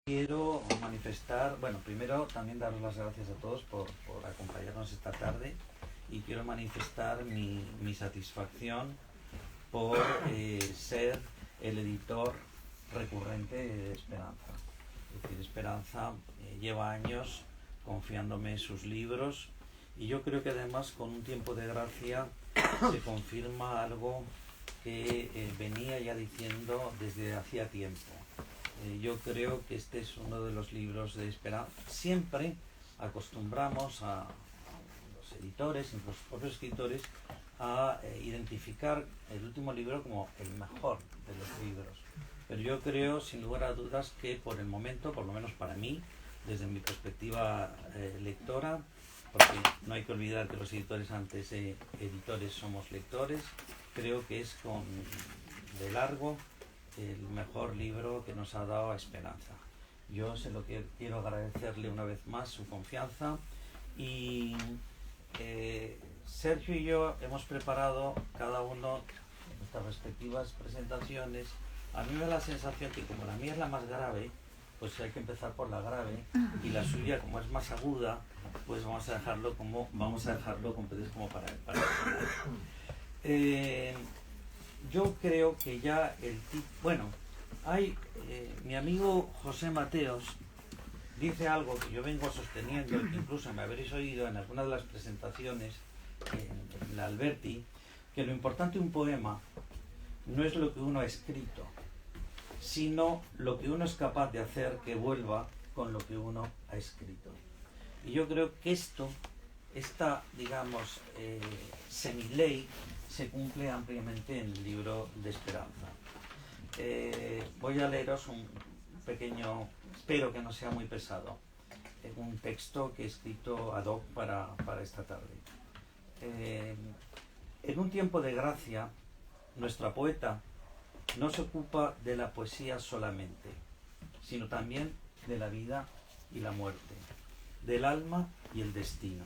Quiero manifestar, bueno, primero también daros las gracias a todos por acompañarnos esta tarde, y quiero manifestar mi satisfacción por ser el editor recurrente de Esperanza. Es decir, Esperanza lleva años confiándome sus libros, y yo creo que además con un tiempo de gracia se confirma algo que venía ya diciendo desde hacía tiempo. Yo creo que este es uno de los libros de Esperanza. Siempre acostumbramos a los editores, incluso los propios escritores, a identificar el último libro como el mejor de los libros. Pero yo creo, sin lugar a dudas, que por el momento, por lo menos para mí, desde mi perspectiva lectora, porque no hay que olvidar que los editores antes de editores somos lectores, creo que es de largo el mejor libro que nos ha dado Esperanza. Yo se lo quiero agradecerle una vez más su confianza, y Sergio y yo hemos preparado cada uno nuestras respectivas presentaciones. A mí me da la sensación que como la mía es la más grave, pues hay que empezar por la grave, y la suya, como es más aguda, pues vamos a dejarlo como para yo creo que ya mi amigo José Mateos dice algo que yo vengo sosteniendo, y que incluso me habréis oído en alguna de las presentaciones en la Alberti, que lo importante de un poema no es lo que uno ha escrito, sino lo que uno es capaz de hacer que vuelva con lo que uno ha escrito. Y yo creo que esta semiley se cumple ampliamente en el libro de Esperanza. Voy a leeros un pequeño, espero que no sea muy pesado, un texto que he escrito ad hoc para esta tarde. En un tiempo de gracia, nuestra poeta no se ocupa de la poesía solamente, sino también de la vida y la muerte, del alma y el destino.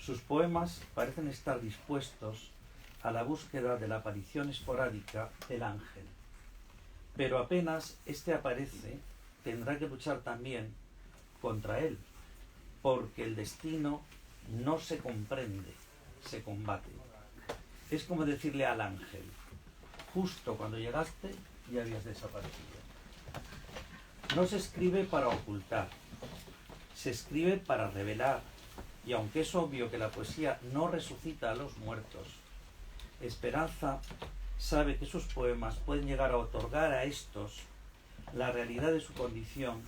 Sus poemas parecen estar dispuestos a la búsqueda de la aparición esporádica del ángel. Pero apenas éste aparece, tendrá que luchar también contra él, porque el destino no se comprende, se combate. Es como decirle al ángel: justo cuando llegaste ya habías desaparecido. No se escribe para ocultar, se escribe para revelar, y aunque es obvio que la poesía no resucita a los muertos, Esperanza sabe que sus poemas pueden llegar a otorgar a estos la realidad de su condición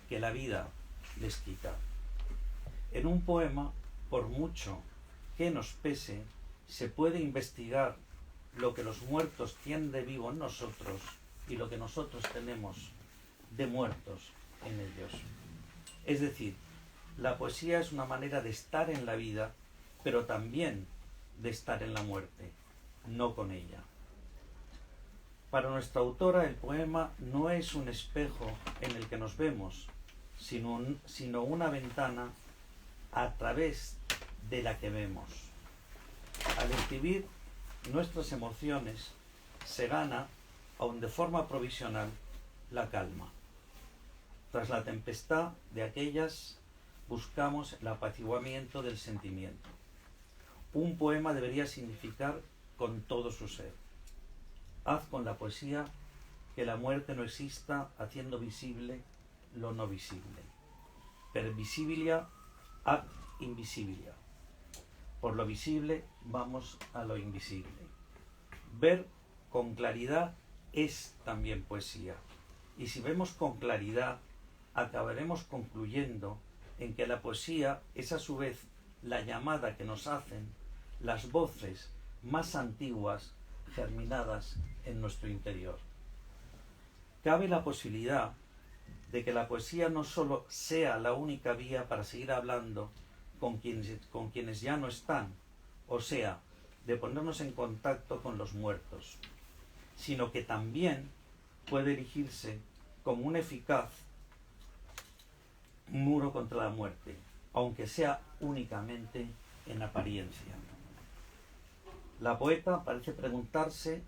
que la vida les quita. En un poema, por mucho que nos pese, se puede investigar lo que los muertos tienen de vivo en nosotros y lo que nosotros tenemos de muertos en ellos. Es decir, la poesía es una manera de estar en la vida, pero también de estar en la muerte, no con ella. Para nuestra autora, el poema no es un espejo en el que nos vemos, sino una ventana a través de la que vemos. Al escribir nuestras emociones, se gana, aun de forma provisional, la calma. Tras la tempestad de aquellas, buscamos el apaciguamiento del sentimiento. Un poema debería significar con todo su ser: haz con la poesía que la muerte no exista, haciendo visible lo no visible. Per visibilia ad invisibilia. Por lo visible vamos a lo invisible. Ver con claridad es también poesía. Y si vemos con claridad, acabaremos concluyendo en que la poesía es a su vez la llamada que nos hacen las voces más antiguas germinadas en nuestro interior. Cabe la posibilidad de que la poesía no solo sea la única vía para seguir hablando con quienes ya no están, o sea, de ponernos en contacto con los muertos, sino que también puede erigirse como un eficaz muro contra la muerte, aunque sea únicamente en apariencia. La poeta parece preguntarse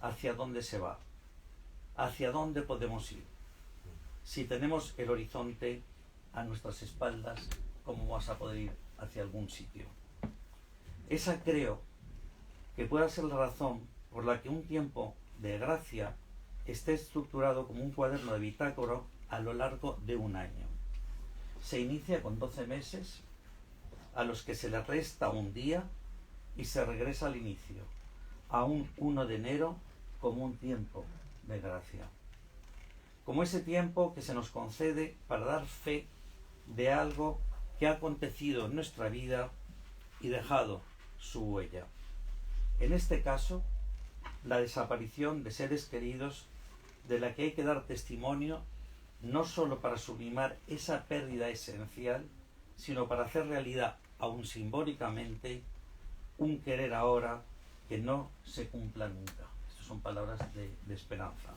hacia dónde se va, hacia dónde podemos ir. Si tenemos el horizonte a nuestras espaldas, ¿cómo vas a poder ir hacia algún sitio? Esa creo que pueda ser la razón por la que un tiempo de gracia esté estructurado como un cuaderno de bitácora a lo largo de un año. Se inicia con 12 meses, a los que se le resta un día y se regresa al inicio, a un 1 de enero como un tiempo de gracia. Como ese tiempo que se nos concede para dar fe de algo que ha acontecido en nuestra vida y dejado su huella. En este caso, la desaparición de seres queridos de la que hay que dar testimonio no sólo para sublimar esa pérdida esencial, sino para hacer realidad, aún simbólicamente, un querer ahora que no se cumpla nunca. Estas son palabras de esperanza.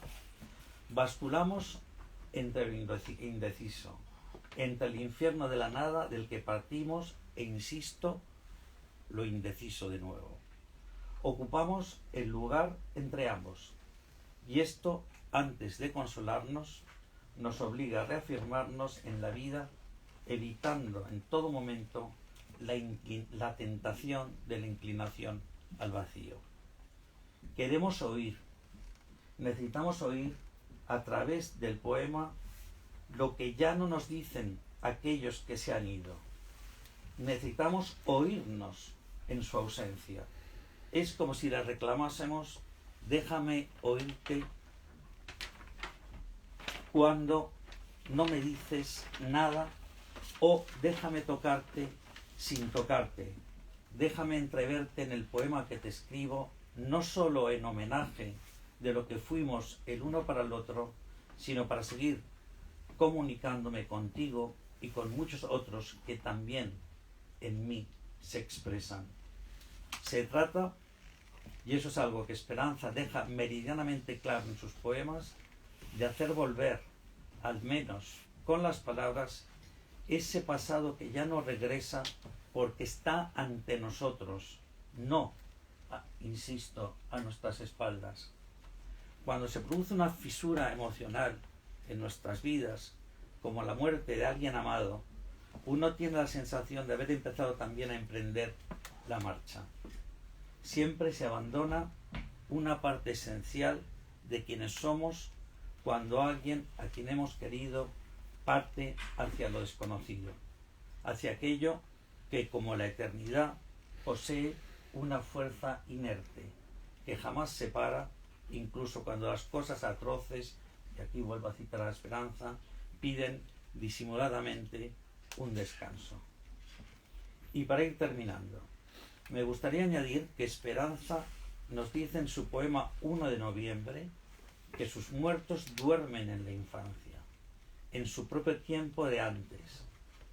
Basculamos entre lo indeciso, entre el infierno de la nada del que partimos e, insisto, lo indeciso de nuevo. Ocupamos el lugar entre ambos, y esto, antes de consolarnos, nos obliga a reafirmarnos en la vida, evitando en todo momento la tentación de la inclinación al vacío. Queremos oír, necesitamos oír a través del poema lo que ya no nos dicen aquellos que se han ido. Necesitamos oírnos en su ausencia. Es como si le reclamásemos: déjame oírte cuando no me dices nada, o déjame tocarte sin tocarte. Déjame entreverte en el poema que te escribo, no solo en homenaje de lo que fuimos el uno para el otro, sino para seguir comunicándome contigo y con muchos otros que también en mí se expresan. Se trata, y eso es algo que Esperanza deja meridianamente claro en sus poemas, de hacer volver, al menos con las palabras, ese pasado que ya no regresa porque está ante nosotros, no, insisto, a nuestras espaldas. Cuando se produce una fisura emocional en nuestras vidas, como la muerte de alguien amado, uno tiene la sensación de haber empezado también a emprender la marcha. Siempre se abandona una parte esencial de quienes somos cuando alguien a quien hemos querido parte hacia lo desconocido, hacia aquello que, como la eternidad, posee una fuerza inerte, que jamás se para, incluso cuando las cosas atroces, y aquí vuelvo a citar a Esperanza, piden disimuladamente un descanso. Y para ir terminando, me gustaría añadir que Esperanza nos dice en su poema 1 de noviembre que sus muertos duermen en la infancia, en su propio tiempo de antes,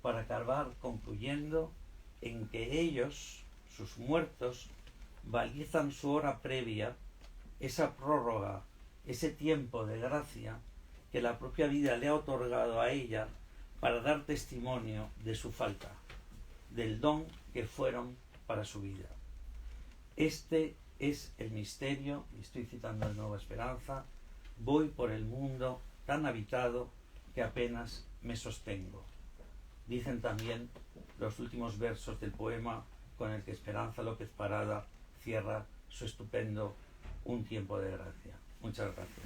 para acabar concluyendo en que ellos, sus muertos, valizan su hora previa, esa prórroga, ese tiempo de gracia que la propia vida le ha otorgado a ella para dar testimonio de su falta, del don que fueron para su vida. Este es el misterio, y estoy citando de nuevo a Esperanza: voy por el mundo tan habitado que apenas me sostengo. Dicen también los últimos versos del poema con el que Esperanza López Parada cierra su estupendo Un tiempo de gracia. Muchas gracias.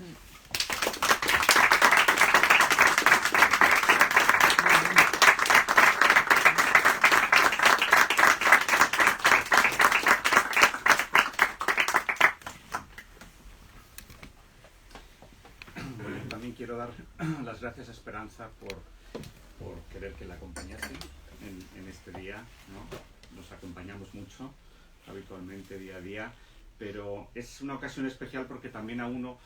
Bueno, también quiero dar las gracias a Esperanza por querer que la acompañase en este día, ¿no? Nos acompañamos mucho, habitualmente, día a día, pero es una ocasión especial porque también a uno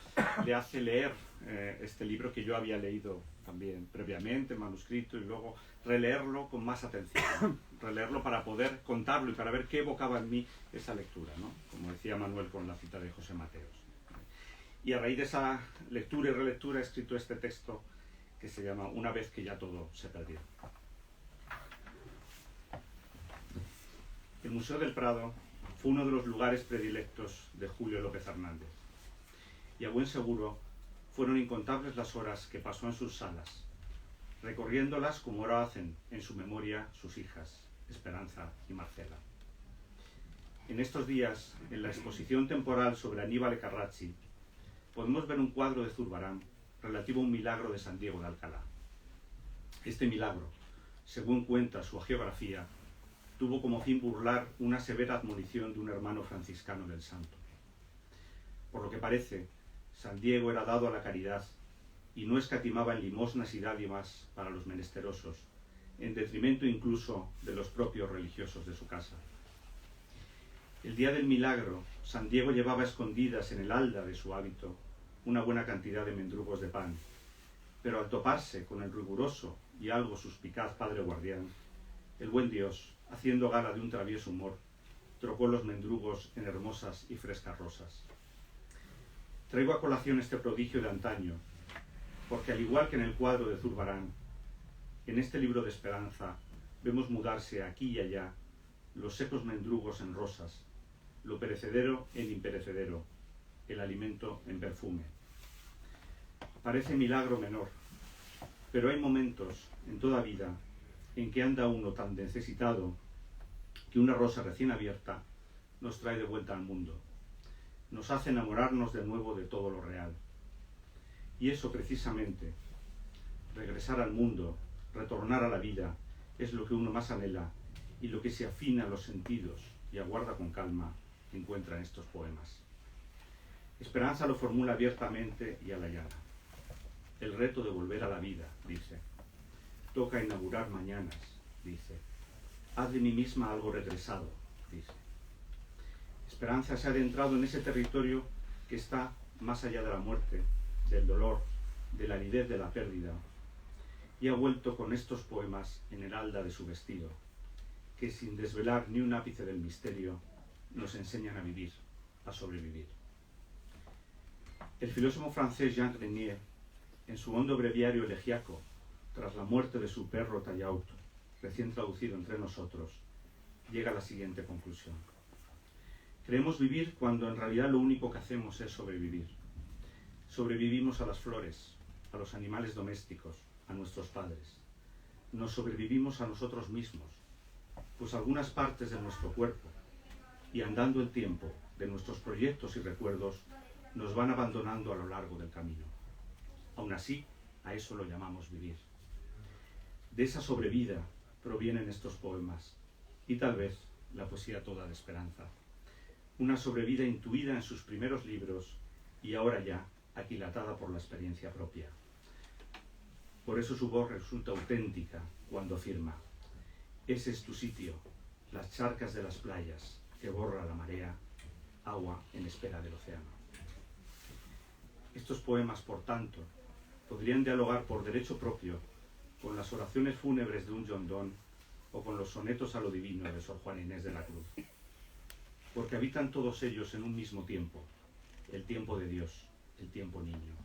le hace leer este libro que yo había leído también previamente, manuscrito, y luego releerlo con más atención, releerlo para poder contarlo y para ver qué evocaba en mí esa lectura, ¿no? Como decía Manuel con la cita de José Mateos. Y a raíz de esa lectura y relectura he escrito este texto que se llama Una vez que ya todo se perdió. El Museo del Prado fue uno de los lugares predilectos de Julio López Hernández, y a buen seguro Fueron incontables las horas que pasó en sus salas, recorriéndolas como ahora hacen en su memoria sus hijas, Esperanza y Marcela. En estos días, en la exposición temporal sobre Aníbal Carracci, podemos ver un cuadro de Zurbarán relativo a un milagro de San Diego de Alcalá. Este milagro, según cuenta su hagiografía, tuvo como fin burlar una severa admonición de un hermano franciscano del santo. Por lo que parece, San Diego era dado a la caridad y no escatimaba en limosnas y dádivas para los menesterosos, en detrimento incluso de los propios religiosos de su casa. El día del milagro, San Diego llevaba escondidas en el halda de su hábito una buena cantidad de mendrugos de pan, pero al toparse con el riguroso y algo suspicaz padre guardián, el buen Dios, haciendo gala de un travieso humor, trocó los mendrugos en hermosas y frescas rosas. Traigo a colación este prodigio de antaño, porque al igual que en el cuadro de Zurbarán, en este libro de esperanza vemos mudarse aquí y allá los secos mendrugos en rosas, lo perecedero en imperecedero, el alimento en perfume. Parece milagro menor, pero hay momentos en toda vida en que anda uno tan necesitado que una rosa recién abierta nos trae de vuelta al mundo, nos hace enamorarnos de nuevo de todo lo real. Y eso precisamente, regresar al mundo, retornar a la vida, es lo que uno más anhela y lo que se afina a los sentidos y aguarda con calma encuentra en estos poemas. Esperanza lo formula abiertamente y a la llana. El reto de volver a la vida, dice. Toca inaugurar mañanas, dice. Haz de mí misma algo regresado, dice. Esperanza se ha adentrado en ese territorio que está más allá de la muerte, del dolor, de la aridez de la pérdida, y ha vuelto con estos poemas en el halda de su vestido, que sin desvelar ni un ápice del misterio, nos enseñan a vivir, a sobrevivir. El filósofo francés Jean Grenier, en su hondo breviario elegiaco, tras la muerte de su perro Tayaut, recién traducido entre nosotros, llega a la siguiente conclusión. Creemos vivir cuando en realidad lo único que hacemos es sobrevivir. Sobrevivimos a las flores, a los animales domésticos, a nuestros padres. Nos sobrevivimos a nosotros mismos, pues algunas partes de nuestro cuerpo, y andando el tiempo de nuestros proyectos y recuerdos, nos van abandonando a lo largo del camino. Aún así, a eso lo llamamos vivir. De esa sobrevida provienen estos poemas, y tal vez la poesía toda de Esperanza. Una sobrevida intuida en sus primeros libros y ahora ya aquilatada por la experiencia propia. Por eso su voz resulta auténtica cuando afirma: ese es tu sitio, las charcas de las playas, que borra la marea, agua en espera del océano. Estos poemas, por tanto, podrían dialogar por derecho propio con las oraciones fúnebres de un John Donne o con los sonetos a lo divino de Sor Juana Inés de la Cruz, porque habitan todos ellos en un mismo tiempo, el tiempo de Dios, el tiempo niño.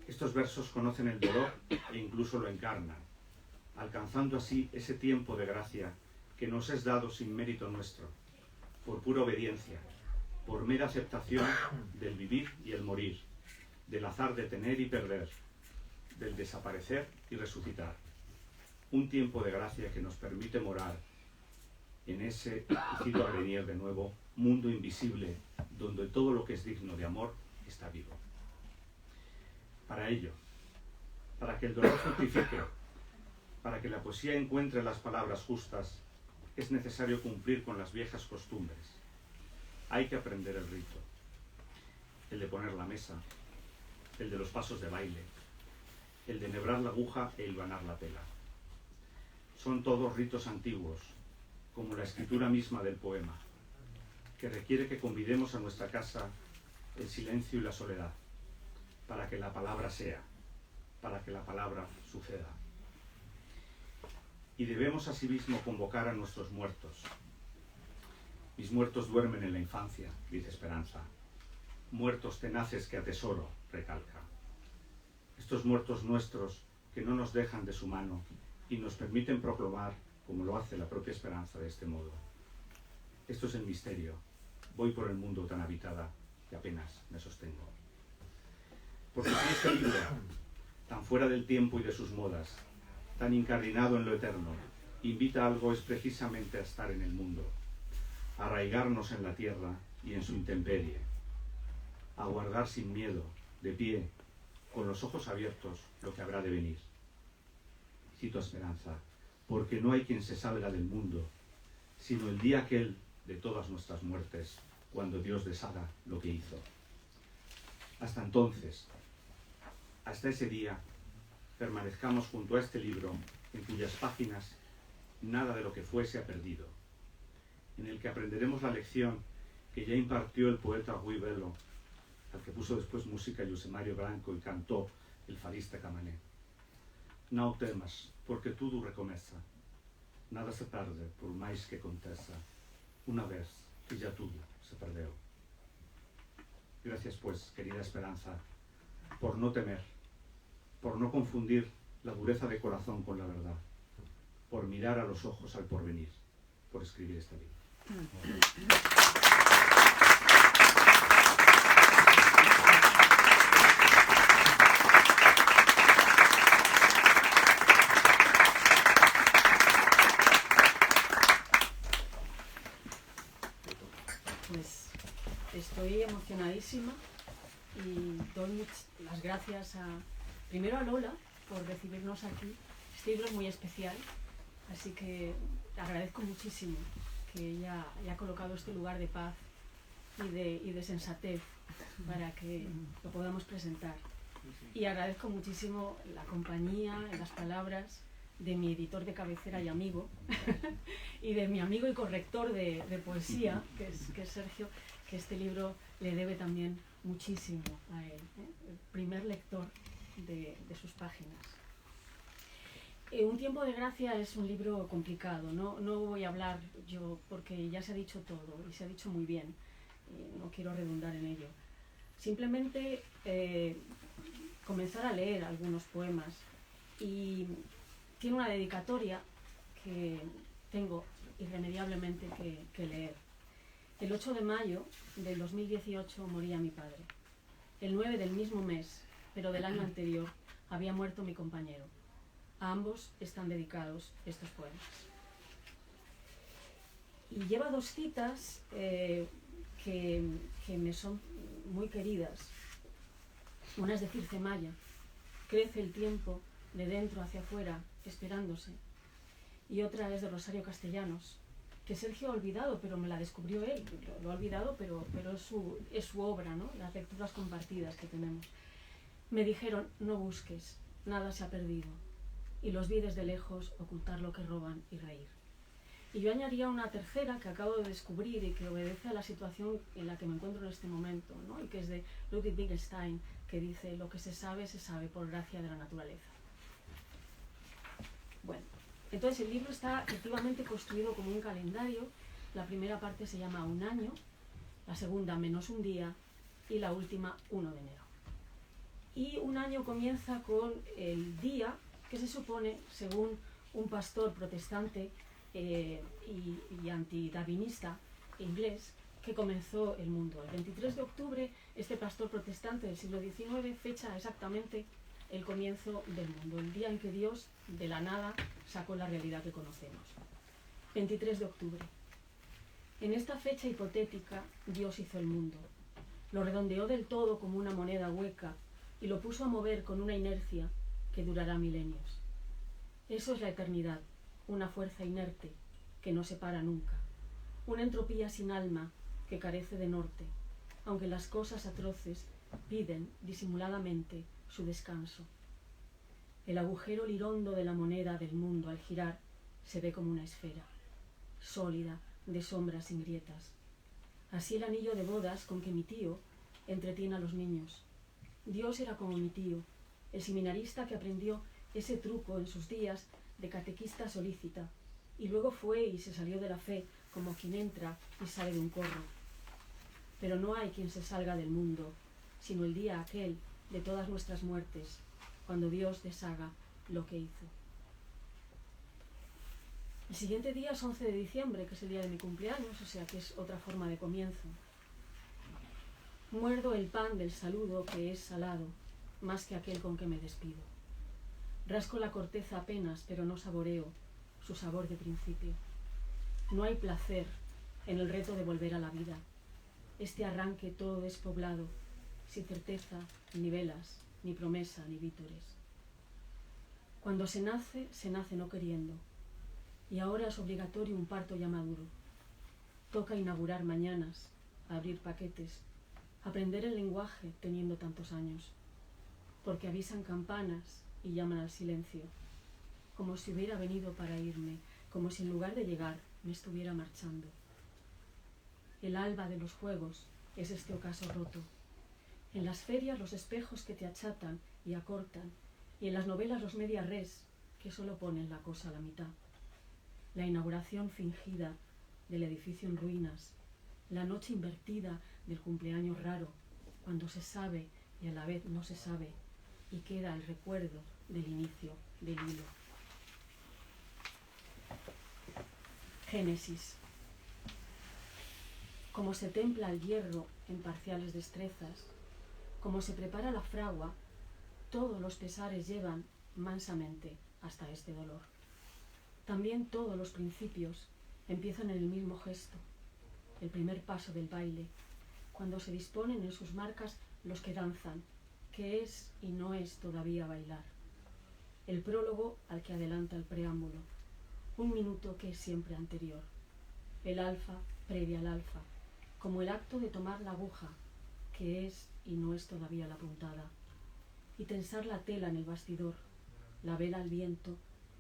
Estos versos conocen el dolor e incluso lo encarnan, alcanzando así ese tiempo de gracia que nos es dado sin mérito nuestro, por pura obediencia, por mera aceptación del vivir y el morir, del azar de tener y perder, del desaparecer y resucitar. Un tiempo de gracia que nos permite morar en ese, y cito a Grenier de nuevo, mundo invisible donde todo lo que es digno de amor está vivo. Para ello, para que el dolor fructifique, para que la poesía encuentre las palabras justas, es necesario cumplir con las viejas costumbres. Hay que aprender el rito, el de poner la mesa, el de los pasos de baile, el de enhebrar la aguja e hilvanar la tela. Son todos ritos antiguos, como la escritura misma del poema, que requiere que convidemos a nuestra casa el silencio y la soledad, para que la palabra sea, para que la palabra suceda. Y debemos asimismo convocar a nuestros muertos. Mis muertos duermen en la infancia, dice Esperanza. Muertos tenaces que atesoro, recalca. Estos muertos nuestros que no nos dejan de su mano y nos permiten proclamar, como lo hace la propia Esperanza de este modo: esto es el misterio, voy por el mundo tan habitada que apenas me sostengo. Porque si este libro, tan fuera del tiempo y de sus modas, tan incardinado en lo eterno, invita a algo es precisamente a estar en el mundo, a arraigarnos en la tierra y en su intemperie, a guardar sin miedo, de pie, con los ojos abiertos, lo que habrá de venir. Cito a Esperanza, porque no hay quien se salga del mundo, sino el día aquel de todas nuestras muertes, cuando Dios deshaga lo que hizo. Hasta entonces, hasta ese día, permanezcamos junto a este libro, en cuyas páginas nada de lo que fue se ha perdido, en el que aprenderemos la lección que ya impartió el poeta Rui Belo, al que puso después música José Mario Branco y cantó el fadista Camané. No temas, porque tudo recomeça. Nada se perde, por máis que aconteça, una vez que ya todo se perdeu. Gracias, pues, querida Esperanza, por no temer, por no confundir la dureza de corazón con la verdad, por mirar a los ojos al porvenir, por escribir este libro. Pues estoy emocionadísima y doy las gracias primero a Lola por recibirnos aquí. Este libro es muy especial, así que agradezco muchísimo que ella haya colocado este lugar de paz y de sensatez para que lo podamos presentar. Y agradezco muchísimo la compañía y las palabras de mi editor de cabecera y amigo, y de mi amigo y corrector de poesía, que es Sergio, que este libro le debe también muchísimo a él, el primer lector de sus páginas. Un tiempo de gracia es un libro complicado, no voy a hablar yo porque ya se ha dicho todo y se ha dicho muy bien, no quiero redundar en ello. Simplemente comenzar a leer algunos poemas, y tiene una dedicatoria que tengo irremediablemente que leer. El 8 de mayo del 2018 moría mi padre. El 9 del mismo mes, pero del año anterior, había muerto mi compañero. A ambos están dedicados estos poemas. Y lleva dos citas que me son muy queridas. Una es de Circe Maya: crece el tiempo de dentro hacia afuera, esperándose. Y otra es de Rosario Castellanos, que Sergio ha olvidado, pero me la descubrió él. Lo ha olvidado, pero es su obra, ¿no? Las lecturas compartidas que tenemos. Me dijeron: no busques, nada se ha perdido, y los vi desde lejos ocultar lo que roban y reír. Y yo añadiría una tercera que acabo de descubrir y que obedece a la situación en la que me encuentro en este momento, ¿no? Y que es de Ludwig Wittgenstein, que dice: lo que se sabe por gracia de la naturaleza. Bueno, entonces el libro está efectivamente construido como un calendario. La primera parte se llama Un año, la segunda menos un día y la última 1 de enero. Y un año comienza con el día que se supone, según un pastor protestante y antidarwinista inglés, que comenzó el mundo. El 23 de octubre, este pastor protestante del siglo XIX fecha exactamente el comienzo del mundo, el día en que Dios, de la nada, sacó la realidad que conocemos. 23 de octubre. En esta fecha hipotética, Dios hizo el mundo. Lo redondeó del todo como una moneda hueca y lo puso a mover con una inercia que durará milenios. Eso es la eternidad, una fuerza inerte que no se para nunca, una entropía sin alma que carece de norte, aunque las cosas atroces piden disimuladamente su descanso. El agujero lirondo de la moneda del mundo al girar se ve como una esfera, sólida, de sombras sin grietas. Así el anillo de bodas con que mi tío entretiene a los niños. Dios era como mi tío, el seminarista que aprendió ese truco en sus días de catequista solícita, y luego fue y se salió de la fe como quien entra y sale de un corro. Pero no hay quien se salga del mundo, sino el día aquel de todas nuestras muertes, cuando Dios deshaga lo que hizo. El siguiente día es 11 de diciembre, que es el día de mi cumpleaños, o sea que es otra forma de comienzo. Muerdo el pan del saludo que es salado, más que aquel con que me despido. Rasco la corteza apenas, pero no saboreo su sabor de principio. No hay placer en el reto de volver a la vida. Este arranque todo despoblado, sin certeza, ni velas, ni promesa, ni vítores. Cuando se nace no queriendo. Y ahora es obligatorio un parto ya maduro. Toca inaugurar mañanas, abrir paquetes, aprender el lenguaje teniendo tantos años. Porque avisan campanas y llaman al silencio. Como si hubiera venido para irme, como si en lugar de llegar me estuviera marchando. El alba de los juegos es este ocaso roto. En las ferias los espejos que te achatan y acortan, y en las novelas los media res que solo ponen la cosa a la mitad. La inauguración fingida del edificio en ruinas, la noche invertida del cumpleaños raro, cuando se sabe y a la vez no se sabe, y queda el recuerdo del inicio del hilo. Génesis. Como se templa el hierro en parciales destrezas, como se prepara la fragua, todos los pesares llevan mansamente hasta este dolor. También todos los principios empiezan en el mismo gesto, el primer paso del baile, cuando se disponen en sus marcas los que danzan, que es y no es todavía bailar. El prólogo al que adelanta el preámbulo, un minuto que es siempre anterior. El alfa previa al alfa, como el acto de tomar la aguja, que es y no es todavía la puntada, y tensar la tela en el bastidor, la vela al viento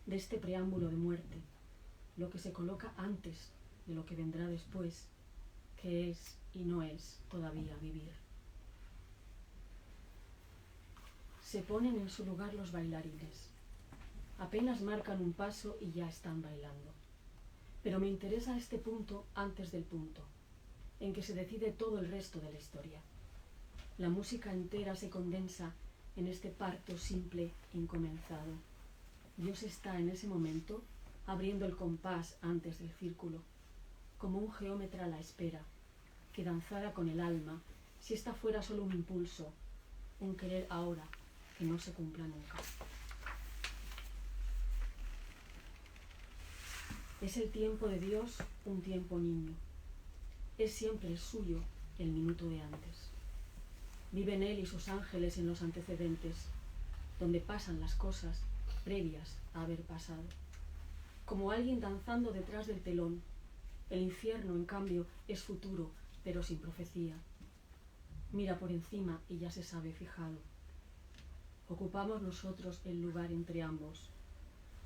de este preámbulo de muerte, lo que se coloca antes de lo que vendrá después, que es y no es todavía vivir. Se ponen en su lugar los bailarines. Apenas marcan un paso y ya están bailando. Pero me interesa este punto antes del punto, en que se decide todo el resto de la historia. La música entera se condensa en este parto simple incomenzado. Dios está en ese momento abriendo el compás antes del círculo, como un geómetra a la espera, que danzara con el alma si esta fuera solo un impulso, un querer ahora que no se cumpla nunca. Es el tiempo de Dios un tiempo niño. Es siempre el suyo el minuto de antes. Viven él y sus ángeles en los antecedentes, donde pasan las cosas previas a haber pasado. Como alguien danzando detrás del telón, el infierno, en cambio, es futuro, pero sin profecía. Mira por encima y ya se sabe fijado. Ocupamos nosotros el lugar entre ambos,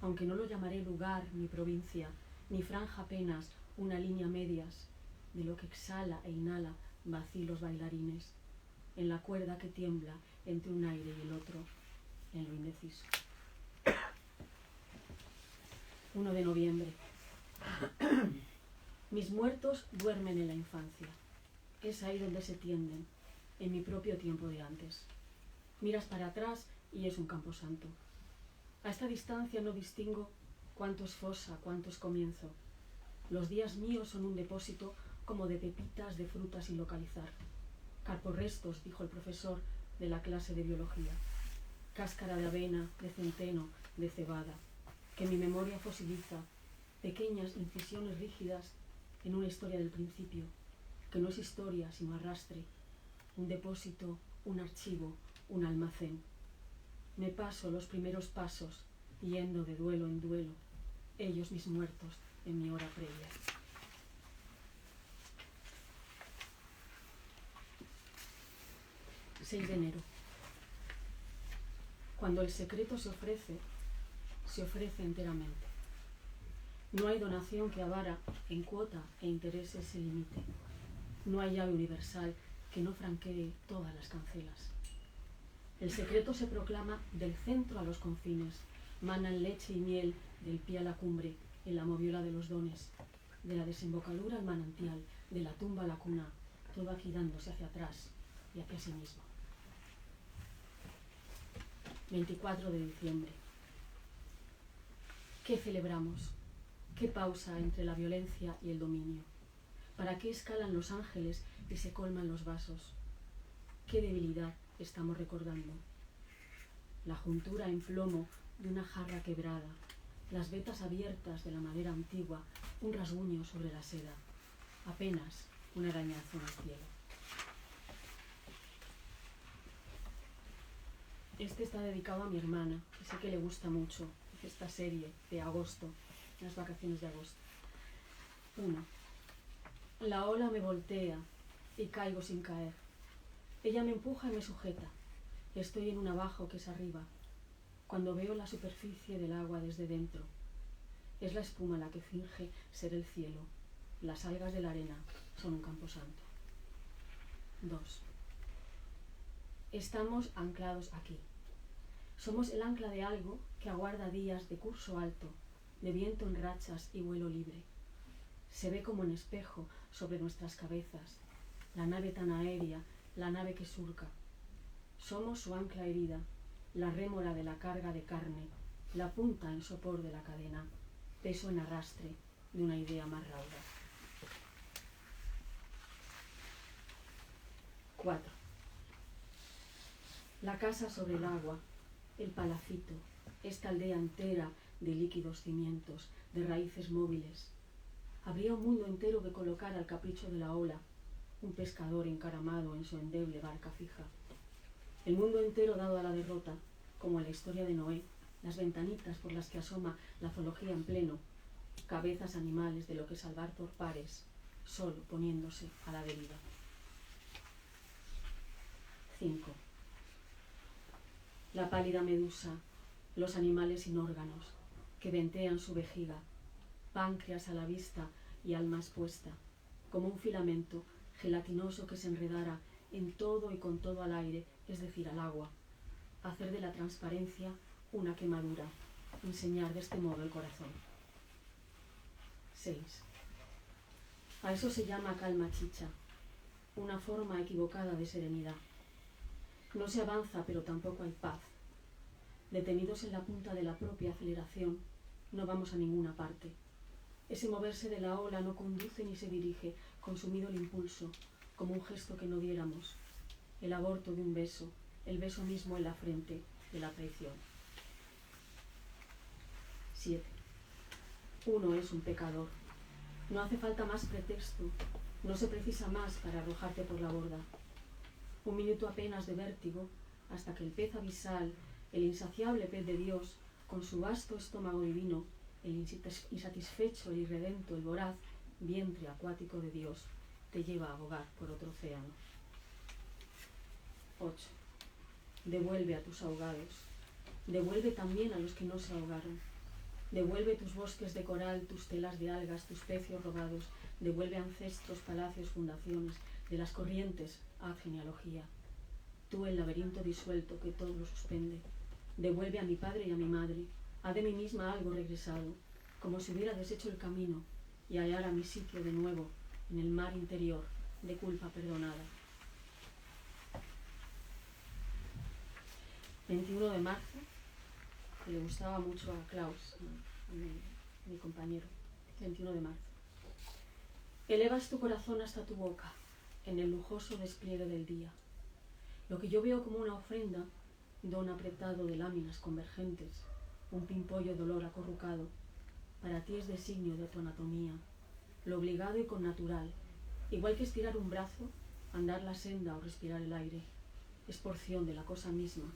aunque no lo llamaré lugar ni provincia, ni franja apenas una línea medias de lo que exhala e inhala vacilos bailarines, en la cuerda que tiembla entre un aire y el otro, en lo indeciso. 1 de noviembre. Mis muertos duermen en la infancia. Es ahí donde se tienden, en mi propio tiempo de antes. Miras para atrás y es un camposanto. A esta distancia no distingo cuánto es fosa, cuánto es comienzo. Los días míos son un depósito como de pepitas de frutas sin localizar. Carporrestos, dijo el profesor de la clase de biología. Cáscara de avena, de centeno, de cebada, que mi memoria fosiliza, pequeñas incisiones rígidas en una historia del principio, que no es historia sino arrastre, un depósito, un archivo, un almacén. Me paso los primeros pasos, yendo de duelo en duelo, ellos mis muertos en mi hora previa. El 6 de enero. Cuando el secreto se ofrece enteramente. No hay donación que avara en cuota e intereses se limite. No hay llave universal que no franquee todas las cancelas. El secreto se proclama del centro a los confines, manan leche y miel del pie a la cumbre, en la moviola de los dones, de la desembocadura al manantial, de la tumba a la cuna, todo aquí dándose hacia atrás y hacia sí mismo. 24 de diciembre. ¿Qué celebramos? ¿Qué pausa entre la violencia y el dominio? ¿Para qué escalan los ángeles y se colman los vasos? ¿Qué debilidad estamos recordando? la juntura en plomo de una jarra quebrada, las vetas abiertas de la madera antigua, un rasguño sobre la seda, apenas un arañazo en el cielo. Este está dedicado a mi hermana, que sé que le gusta mucho esta serie de agosto, las vacaciones de agosto. 1. La ola me voltea y caigo sin caer. Ella me empuja y me sujeta. Estoy en un abajo que es arriba, cuando veo la superficie del agua desde dentro. Es la espuma la que finge ser el cielo. Las algas de la arena son un camposanto. 2. Estamos anclados aquí. Somos el ancla de algo que aguarda días de curso alto, de viento en rachas y vuelo libre. Se ve como en espejo sobre nuestras cabezas, la nave tan aérea, la nave que surca. Somos su ancla herida, la rémora de la carga de carne, la punta en sopor de la cadena, peso en arrastre de una idea más rauda. 4. La casa sobre el agua, el palacito, esta aldea entera de líquidos cimientos, de raíces móviles. Habría un mundo entero que colocar al capricho de la ola, un pescador encaramado en su endeble barca fija. El mundo entero dado a la derrota, como en la historia de Noé, las ventanitas por las que asoma la zoología en pleno, cabezas animales de lo que salvar por pares, solo poniéndose a la deriva. 5. La pálida medusa, los animales sin órganos, que ventean su vejiga, páncreas a la vista y alma expuesta, como un filamento gelatinoso que se enredara en todo y con todo al aire, es decir, al agua, hacer de la transparencia una quemadura, enseñar de este modo el corazón. 6. A eso se llama calma chicha, una forma equivocada de serenidad. No se avanza, pero tampoco hay paz. Detenidos en la punta de la propia aceleración, no vamos a ninguna parte. Ese moverse de la ola no conduce ni se dirige, consumido el impulso, como un gesto que no diéramos. El aborto de un beso, el beso mismo en la frente de la traición. 7. Uno es un pecador. No hace falta más pretexto, no se precisa más para arrojarte por la borda. Un minuto apenas de vértigo, hasta que el pez abisal, el insaciable pez de Dios, con su vasto estómago divino, el insatisfecho, el irredento, el voraz vientre acuático de Dios, te lleva a bogar por otro océano. 8. Devuelve a tus ahogados. Devuelve también a los que no se ahogaron. Devuelve tus bosques de coral, tus telas de algas, tus pecios robados. Devuelve ancestros, palacios, fundaciones. De las corrientes, haz genealogía. Tú el laberinto disuelto que todo lo suspende. Devuelve a mi padre y a mi madre. Haz de mí misma algo regresado, como si hubiera deshecho el camino y hallara mi sitio de nuevo en el mar interior de culpa perdonada. 21 de marzo, que le gustaba mucho a Klaus, a mi compañero. 21 de marzo. Elevas tu corazón hasta tu boca, en el lujoso despliegue del día. Lo que yo veo como una ofrenda, don apretado de láminas convergentes, un pimpollo dolor acurrucado, para ti es designio de tu anatomía, lo obligado y connatural, igual que estirar un brazo, andar la senda o respirar el aire, es porción de la cosa misma.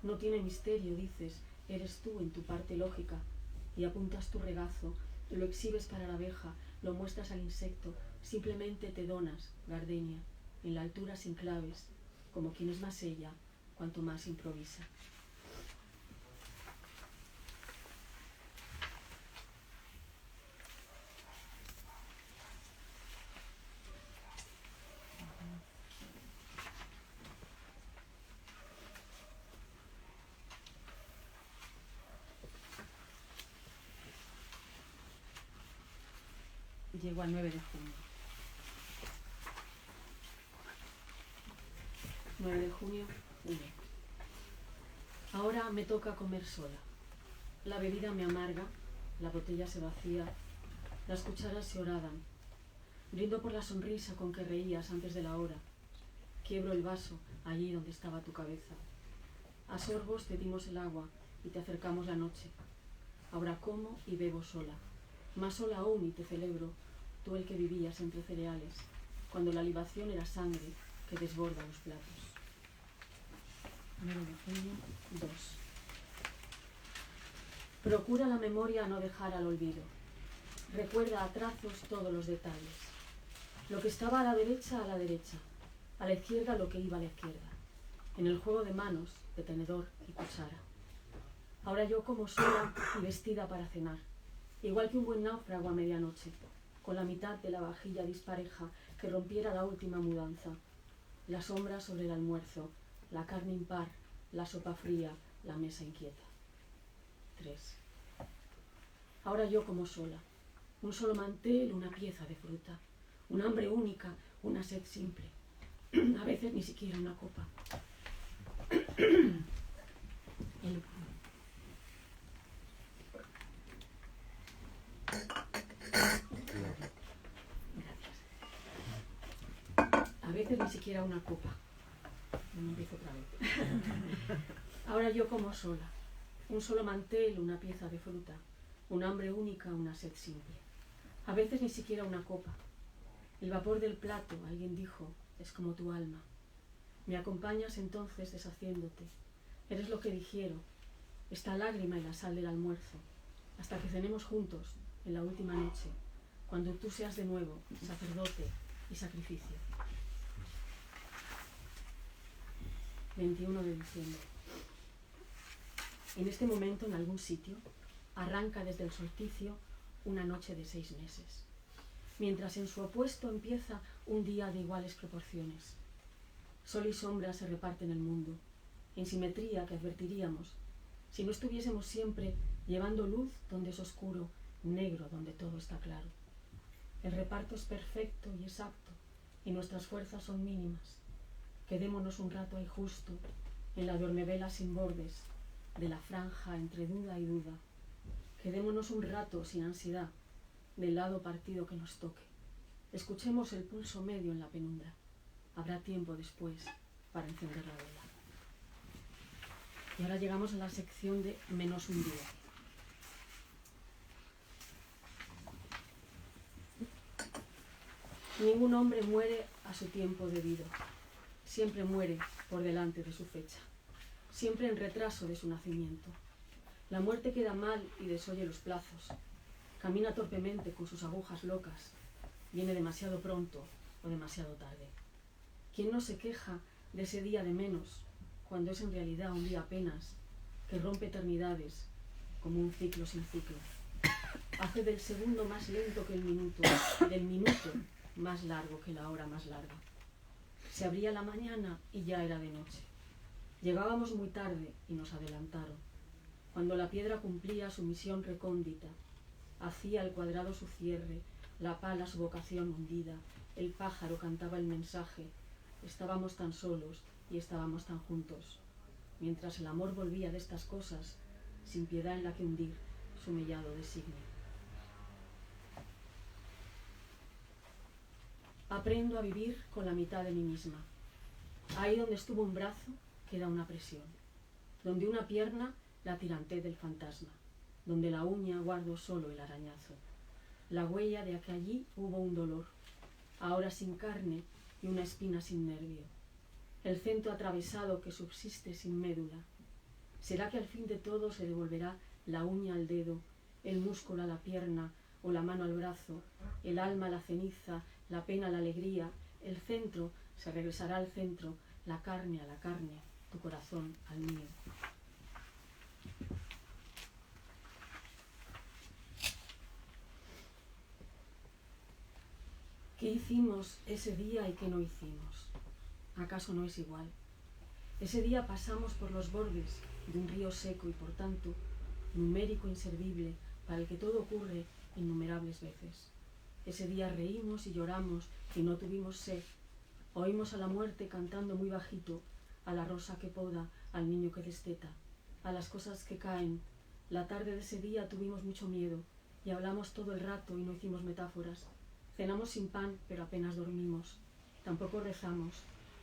No tiene misterio, dices, eres tú en tu parte lógica, y apuntas tu regazo, lo exhibes para la abeja, lo muestras al insecto, simplemente te donas, gardenia, en la altura sin claves, como quien es más ella, cuanto más improvisa. Llego al 9 de junio. 9 de junio, 1. Ahora me toca comer sola. La bebida me amarga, la botella se vacía, las cucharas se horadan. Brindo por la sonrisa con que reías antes de la hora. Quiebro el vaso allí donde estaba tu cabeza. A sorbos te dimos el agua y te acercamos la noche. Ahora como y bebo sola, más sola aún y te celebro, tú el que vivías entre cereales, cuando la libación era sangre que desborda los platos. 9 de junio 2. Procura la memoria no dejar al olvido. Recuerda a trazos todos los detalles. Lo que estaba a la derecha, a la izquierda lo que iba a la izquierda. En el juego de manos, de tenedor y cuchara. Ahora yo como sola y vestida para cenar, igual que un buen náufrago a medianoche, con la mitad de la vajilla dispareja que rompiera la última mudanza, la sombra sobre el almuerzo, la carne impar, la sopa fría, la mesa inquieta. 3. Ahora yo como sola, un solo mantel, una pieza de fruta, un hambre única, una sed simple, a veces ni siquiera una copa. A veces ni siquiera una copa. Me empiezo otra vez. Ahora yo como sola, un solo mantel, una pieza de fruta, un hambre única, una sed simple. A veces ni siquiera una copa. El vapor del plato, alguien dijo, es como tu alma. Me acompañas entonces deshaciéndote. Eres lo que digiero, esta lágrima y la sal del almuerzo, hasta que cenemos juntos en la última noche, cuando tú seas de nuevo sacerdote y sacrificio. 21 de diciembre. En este momento, en algún sitio, arranca desde el solsticio una noche de 6 meses, mientras en su opuesto empieza un día de iguales proporciones. Sol y sombra se reparten el mundo, en simetría que advertiríamos si no estuviésemos siempre llevando luz donde es oscuro, negro donde todo está claro. El reparto es perfecto y exacto, y nuestras fuerzas son mínimas. Quedémonos un rato ahí justo, en la duermevela sin bordes, de la franja entre duda y duda. Quedémonos un rato sin ansiedad, del lado partido que nos toque. Escuchemos el pulso medio en la penumbra. Habrá tiempo después para encender la vela. Y ahora llegamos a la sección de menos un día. Ningún hombre muere a su tiempo debido. Siempre muere por delante de su fecha. Siempre en retraso de su nacimiento. La muerte queda mal y desoye los plazos. Camina torpemente con sus agujas locas. Viene demasiado pronto o demasiado tarde. ¿Quién no se queja de ese día de menos, cuando es en realidad un día apenas, que rompe eternidades como un ciclo sin ciclo? Hace del segundo más lento que el minuto, del minuto más largo que la hora más larga. Se abría la mañana y ya era de noche. Llegábamos muy tarde y nos adelantaron. Cuando la piedra cumplía su misión recóndita, hacía el cuadrado su cierre, la pala su vocación hundida, el pájaro cantaba el mensaje, estábamos tan solos y estábamos tan juntos, mientras el amor volvía de estas cosas, sin piedad en la que hundir su mellado designio. Aprendo a vivir con la mitad de mí misma. Ahí donde estuvo un brazo queda una presión, donde una pierna la tiranté del fantasma, donde la uña guardo solo el arañazo, la huella de que allí hubo un dolor, ahora sin carne y una espina sin nervio, el centro atravesado que subsiste sin médula. ¿Será que al fin de todo se devolverá la uña al dedo, el músculo a la pierna o la mano al brazo, el alma a la ceniza, la pena a la alegría, el centro se regresará al centro, la carne a la carne, tu corazón al mío? ¿Qué hicimos ese día y qué no hicimos? ¿Acaso no es igual? Ese día pasamos por los bordes de un río seco y por tanto numérico inservible para el que todo ocurre innumerables veces. Ese día reímos y lloramos y no tuvimos sed. Oímos a la muerte cantando muy bajito, a la rosa que poda, al niño que desteta, a las cosas que caen. La tarde de ese día tuvimos mucho miedo y hablamos todo el rato y no hicimos metáforas. Cenamos sin pan, pero apenas dormimos. Tampoco rezamos.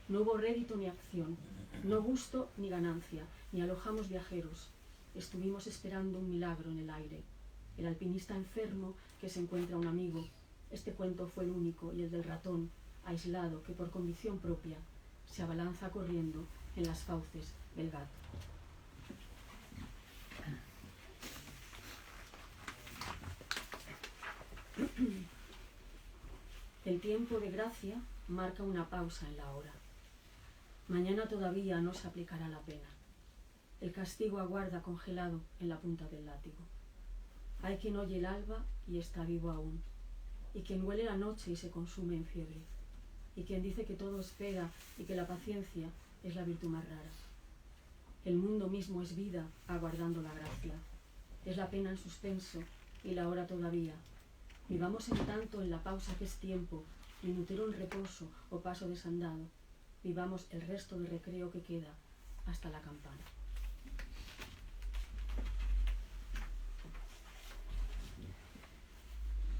No hubo rédito ni acción, no gusto ni ganancia, ni alojamos viajeros. Estuvimos esperando un milagro en el aire. El alpinista enfermo que se encuentra un amigo. Este cuento fue el único, y el del ratón, aislado, que por condición propia se abalanza corriendo en las fauces del gato. El tiempo de gracia marca una pausa en la hora. Mañana todavía no se aplicará la pena. El castigo aguarda congelado en la punta del látigo. Hay quien oye el alba y está vivo aún, y quien huele la noche y se consume en fiebre, y quien dice que todo espera y que la paciencia es la virtud más rara. El mundo mismo es vida aguardando la gracia. Es la pena en suspenso y la hora todavía. Vivamos en tanto en la pausa que es tiempo, minutero en reposo o paso desandado. Vivamos el resto del recreo que queda hasta la campana.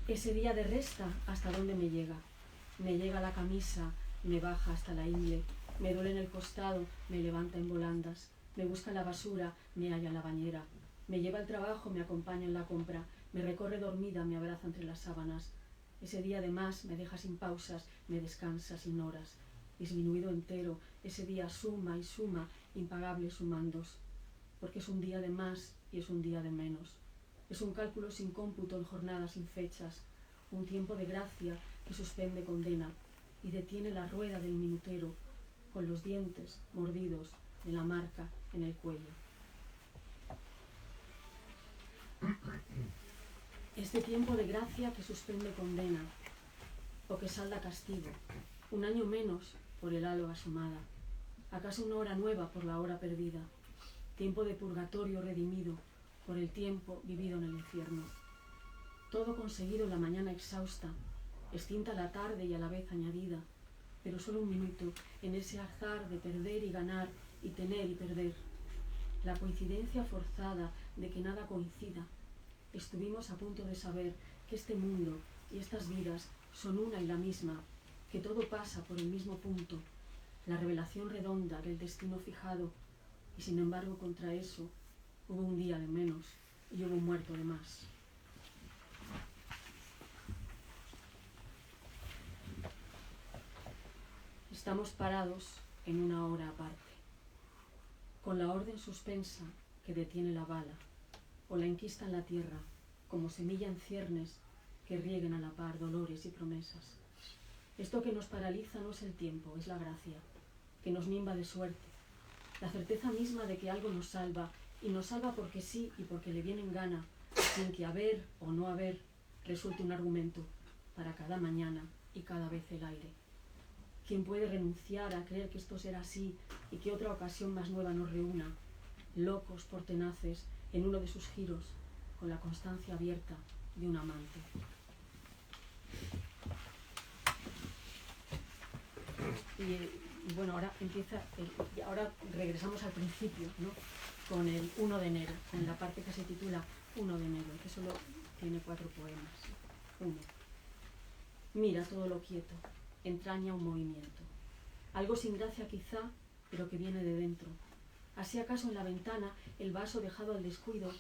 Ese día de resta, ¿hasta dónde me llega? Me llega la camisa, me baja hasta la ingle, me duele en el costado, me levanta en volandas, me busca en la basura, me halla en la bañera, me lleva al trabajo, me acompaña en la compra, me recorre dormida, me abraza entre las sábanas. Ese día de más me deja sin pausas, me descansa sin horas. Disminuido entero, ese día suma y suma, impagables sumandos. Porque es un día de más y es un día de menos. Es un cálculo sin cómputo en jornadas sin fechas, un tiempo de gracia que suspende condena y detiene la rueda del minutero con los dientes mordidos de la marca en el cuello. Este tiempo de gracia que suspende condena o que salda castigo, un año menos por el halo asomada, acaso una hora nueva por la hora perdida, tiempo de purgatorio redimido por el tiempo vivido en el infierno. Todo conseguido en la mañana exhausta, extinta la tarde y a la vez añadida, pero solo un minuto en ese azar de perder y ganar y tener y perder. La coincidencia forzada de que nada coincida. Estuvimos a punto de saber que este mundo y estas vidas son una y la misma, que todo pasa por el mismo punto, la revelación redonda del destino fijado, y sin embargo contra eso hubo un día de menos y hubo un muerto de más. Estamos parados en una hora aparte, con la orden suspensa que detiene la bala, o la enquista en la tierra, como semilla en ciernes que rieguen a la par dolores y promesas. Esto que nos paraliza no es el tiempo, es la gracia, que nos nimba de suerte, la certeza misma de que algo nos salva, y nos salva porque sí y porque le viene en gana, sin que haber o no haber resulte un argumento para cada mañana y cada vez el aire. ¿Quién puede renunciar a creer que esto será así y que otra ocasión más nueva nos reúna, locos por tenaces, en uno de sus giros, con la constancia abierta de un amante? Y bueno, ahora regresamos al principio, ¿no? Con el 1 de enero, con la parte que se titula 1 de enero, que solo tiene 4 poemas. 1. Mira todo lo quieto, entraña un movimiento. Algo sin gracia quizá, pero que viene de dentro. Así acaso en la ventana, el vaso dejado al descuido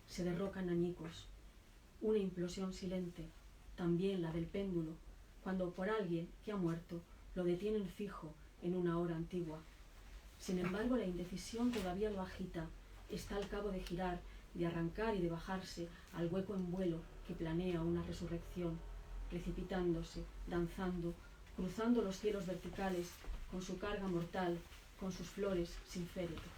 se derroca en añicos. Una implosión silente, también la del péndulo, cuando por alguien que ha muerto lo detienen fijo en una hora antigua. Sin embargo, la indecisión todavía lo agita, está al cabo de girar, de arrancar y de bajarse al hueco en vuelo que planea una resurrección, precipitándose, danzando, cruzando los cielos verticales, con su carga mortal, con sus flores sin féretro.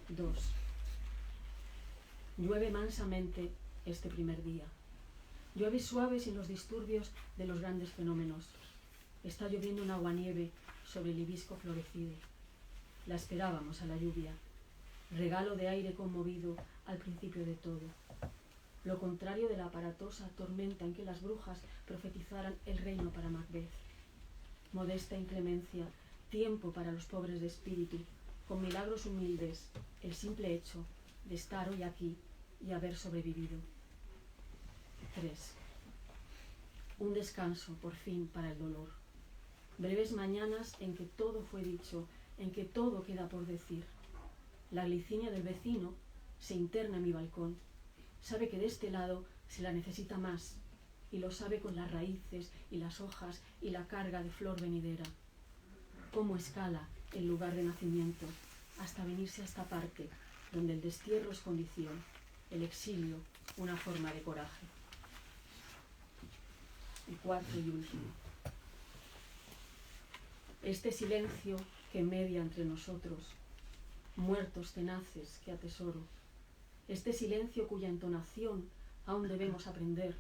Dos. Llueve mansamente este primer día. Llueve suave sin los disturbios de los grandes fenómenos. Está lloviendo un aguanieve sobre el hibisco florecido. La esperábamos a la lluvia, regalo de aire conmovido al principio de todo. Lo contrario de la aparatosa tormenta en que las brujas profetizaran el reino para Macbeth. Modesta inclemencia, tiempo para los pobres de espíritu, con milagros humildes, el simple hecho de estar hoy aquí y haber sobrevivido. 3. un descanso, por fin, para el dolor. Breves mañanas en que todo fue dicho, en que todo queda por decir. La glicinia del vecino se interna en mi balcón. Sabe que de este lado se la necesita más, y lo sabe con las raíces y las hojas y la carga de flor venidera. Cómo escala el lugar de nacimiento, hasta venirse a esta parte, donde el destierro es condición, el exilio una forma de coraje. Y cuarto y último. Este silencio que media entre nosotros, muertos tenaces que atesoro, este silencio cuya entonación aún debemos aprender,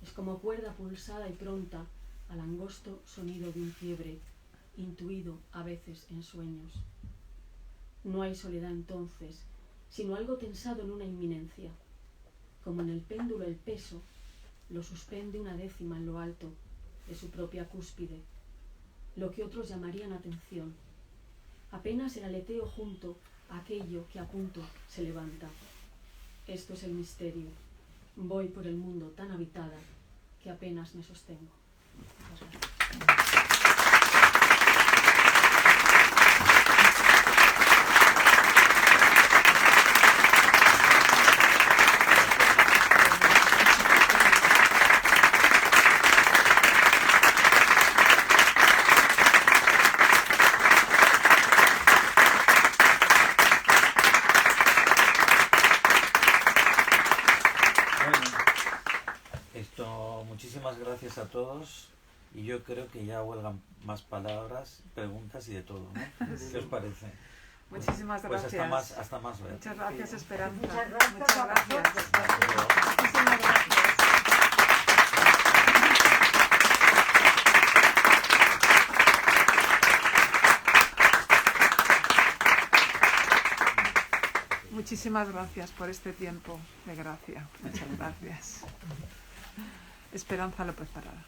es como cuerda pulsada y pronta al angosto sonido de un fiebre, intuido a veces en sueños. No hay soledad entonces, sino algo tensado en una inminencia. Como en el péndulo el peso lo suspende una décima en lo alto de su propia cúspide, lo que otros llamarían atención. Apenas el aleteo junto a aquello que a punto se levanta. Esto es el misterio. Voy por el mundo tan habitada que apenas me sostengo. Muchas gracias. Muchísimas gracias a todos y yo creo que ya huelgan más palabras, preguntas y de todo, ¿no? ¿Qué os parece? Muchísimas gracias. Pues hasta más ver. Muchas gracias, Esperanza. Muchas gracias. Muchas gracias. Muchísimas gracias. Muchísimas gracias por este tiempo de gracia. Muchas gracias. Esperanza López Parada.